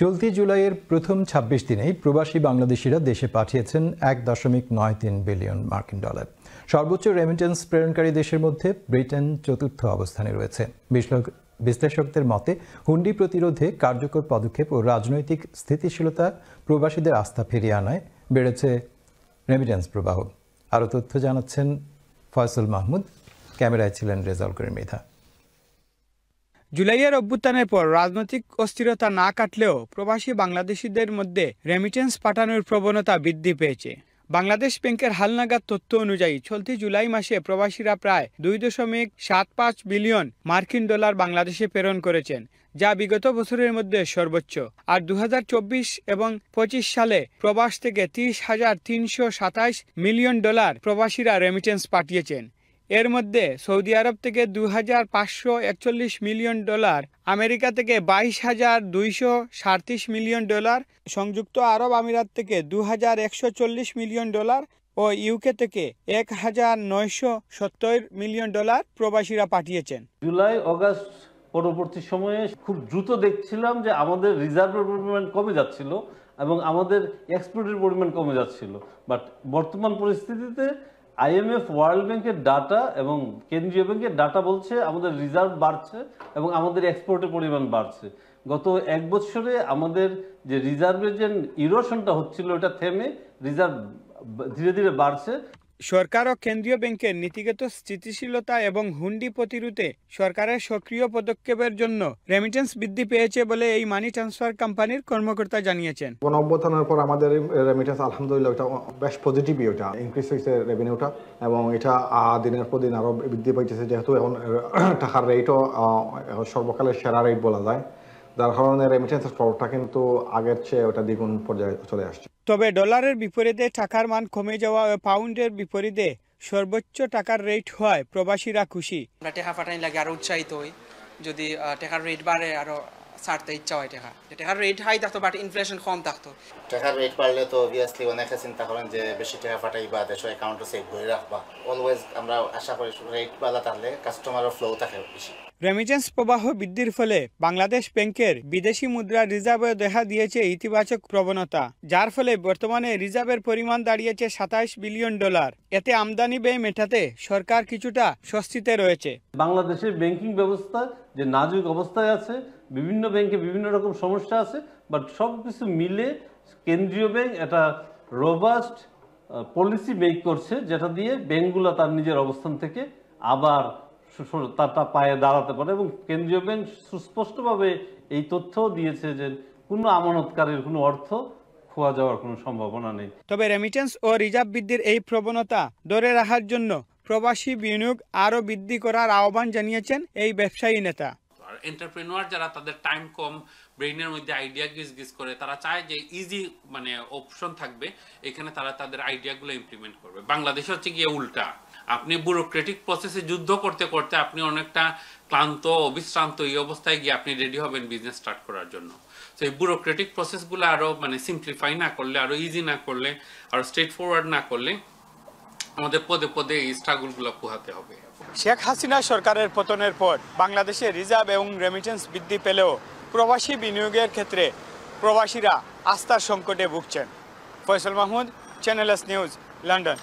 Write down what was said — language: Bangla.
চলতি জুলাইয়ের প্রথম ২৬ দিনেই প্রবাসী বাংলাদেশিরা দেশে পাঠিয়েছেন ১.৯৩ বিলিয়ন মার্কিন ডলার। সর্বোচ্চ রেমিটেন্স প্রেরণকারী দেশের মধ্যে ব্রিটেন চতুর্থ অবস্থানে রয়েছে। বিশ্লেষকদের মতে হুন্ডি প্রতিরোধে কার্যকর পদক্ষেপ ও রাজনৈতিক স্থিতিশীলতা প্রবাসীদের আস্থা ফিরিয়ে আনায় বেড়েছে রেমিটেন্স প্রবাহ। আরও তথ্য জানাচ্ছেন ফয়সল মাহমুদ, ক্যামেরায় ছিলেন রেজাউল করিম মৃধা। জুলাইয়ের অভ্যুত্থানের পর রাজনৈতিক অস্থিরতা না কাটলেও প্রবাসী বাংলাদেশিদের মধ্যে রেমিটেন্স পাঠানোর প্রবণতা বৃদ্ধি পেয়েছে। বাংলাদেশ ব্যাংকের হালনাগাদ তথ্য অনুযায়ী চলতি জুলাই মাসে প্রবাসীরা প্রায় ২.৭৫ বিলিয়ন মার্কিন ডলার বাংলাদেশে প্রেরণ করেছেন, যা বিগত বছরের মধ্যে সর্বোচ্চ। আর ২০২৪ এবং ২৫ সালে প্রবাস থেকে ৩০,৩২৭ মিলিয়ন ডলার প্রবাসীরা রেমিটেন্স পাঠিয়েছেন। এর মধ্যে সৌদি আরব থেকে ২,৫৪১ মিলিয়ন ডলার, আমেরিকা থেকে ২২,২৩৭ মিলিয়ন ডলার, সংযুক্ত আরব আমিরাত থেকে ২,১৪০ মিলিয়ন ডলার ও ইউকে থেকে ১,৯৭০ মিলিয়ন ডলার প্রবাসীরা পাঠিয়েছেন। জুলাই আগস্ট পরবর্তী সময়ে খুব দ্রুত দেখছিলাম যে আমাদের রিজার্ভের পরিমাণ কমে যাচ্ছিল এবং আমাদের এক্সপোর্টের পরিমাণ কমে যাচ্ছিল। বাট বর্তমান পরিস্থিতিতে IMF, ওয়ার্ল্ড ব্যাংকের ডাটা এবং কেন্দ্রীয় ব্যাংকের ডাটা বলছে আমাদের রিজার্ভ বাড়ছে এবং আমাদের এক্সপোর্টের পরিমাণ বাড়ছে। গত এক বছরে আমাদের যে রিজার্ভের যে ইরোশনটা হচ্ছিল ওটা থেমে রিজার্ভ ধীরে ধীরে বাড়ছে। সরকার ও কেন্দ্রীয় ব্যাংকের নীতিগত স্থিতিশীলতা এবং হুন্ডি প্রতিরোধে সরকারের সক্রিয় পদক্ষেপের জন্য রেমিটেন্স বৃদ্ধি পেয়েছে বলে এই মানি ট্রান্সফার কোম্পানির কর্মকর্তা জানিয়েছেন। গণঅভ্যুত্থানের পর আমাদের রেমিটেন্স আলহামদুলিল্লাহ ওটা বেশ পজিটিভই, ওটা ইনক্রিজ হয়েছে রেভিনিউটা এবং এটা দিনের পর দিন আরও বৃদ্ধি পাইতেছে, যেহেতু এখন টাকার রেটও সর্বকালের সেরা রেট বলা যায়, যার কারণে রেমিটেন্সের খরচটা কিন্তু আগের চেয়ে ওটা দ্বিগুণ পর্যায়ে চলে আসছে। তবে ডলারের বিপরীতে টাকার মান কমে যাওয়া ও পাউন্ডের বিপরীতে সর্বোচ্চ টাকার রেট হয় প্রবাসীরা খুশি। টাকা পাঠানি লাগে আরো উৎসাহিত হই, যদি টাকার রেট বাড়ে আরো ছাড়তে ইচ্ছা হয়। টাকার রেট হাই থাকতো বাট ইনফ্লেশন কম থাকতো। টাকার রেট বাড়লে তো অবভিয়াসলি অনেকে চিন্তা করেন যে বেশি টাকা পাঠাইবা, দেশ অ্যাকাউন্টে সেভ করে রাখবা। অলওয়েজ আমরা আশা করি রেট বাড়া থাকলে কাস্টমারের ফ্লো থাকে বেশি। রেমিটেন্স প্রবাহ বৃদ্ধির ফলে বাংলাদেশ ব্যাংকের বিদেশি মুদ্রা রিজার্ভে দেখা দিয়েছে ইতিবাচক প্রবণতা, যার ফলে বর্তমানে রিজার্ভের পরিমাণ দাঁড়িয়েছে ২৭ বিলিয়ন ডলার। এতে আমদানি ব্যয় মেটাতে সরকার কিছুটা স্বস্তিতে রয়েছে। বাংলাদেশের ব্যাংকিং ব্যবস্থা যে নাজুক অবস্থায় আছে, বিভিন্ন ব্যাংকে বিভিন্ন রকম সমস্যা আছে, বাট সব কিছু মিলে কেন্দ্রীয় ব্যাংক একটা রোবাস্ট পলিসি মেক করছে, যেটা দিয়ে ব্যাংকগুলো তার নিজের অবস্থান থেকে আবার তার পায়ে দাঁড়াতে পারে। এবং কেন্দ্রীয় ব্যাংক সুস্পষ্টভাবে এই তথ্যও দিয়েছে যে কোনো আমানতকারীর কোনো অর্থ খোয়া যাওয়ার কোনো সম্ভাবনা নেই। তবে রেমিটেন্স ও রিজার্ভ বৃদ্ধির এই প্রবণতা ধরে রাখার জন্য প্রবাসী বিনিয়োগ আরও বৃদ্ধি করার আহ্বান জানিয়েছেন এই ব্যবসায়ী নেতা। এন্টারপ্রেনার যারা তাদের টাইম কম, ব্রেইনের মধ্যে আইডিয়া গিজ করে, তারা চায় যে ইজি অপশন থাকবে, এখানে তারা তাদের আইডিয়াগুলো ইমপ্লিমেন্ট করবে। বাংলাদেশে হচ্ছে গিয়ে উল্টা, আপনি ব্যুরোক্রেটিক প্রসেসে যুদ্ধ করতে করতে আপনি অনেকটা ক্লান্ত, অবিশ্রান্ত, এই অবস্থায় গিয়ে আপনি রেডি হবেন বিজনেস স্টার্ট করার জন্য। তো এই ব্যুরোক্রেটিক প্রসেসগুলো আরো সিম্পলিফাই না করলে, আরো ইজি না করলে, আরো স্ট্রেট ফরওয়ার্ড না করলে আমাদের পদে পদে এই স্ট্রাগলগুলো পোহাতে হবে। শেখ হাসিনা সরকারের পতনের পর বাংলাদেশে রিজার্ভ এবং রেমিটেন্স বৃদ্ধি পেলেও প্রবাসী বিনিয়োগের ক্ষেত্রে প্রবাসীরা আস্থার সংকটে ভুগছেন। Faisal Mahmud, channel S news, London.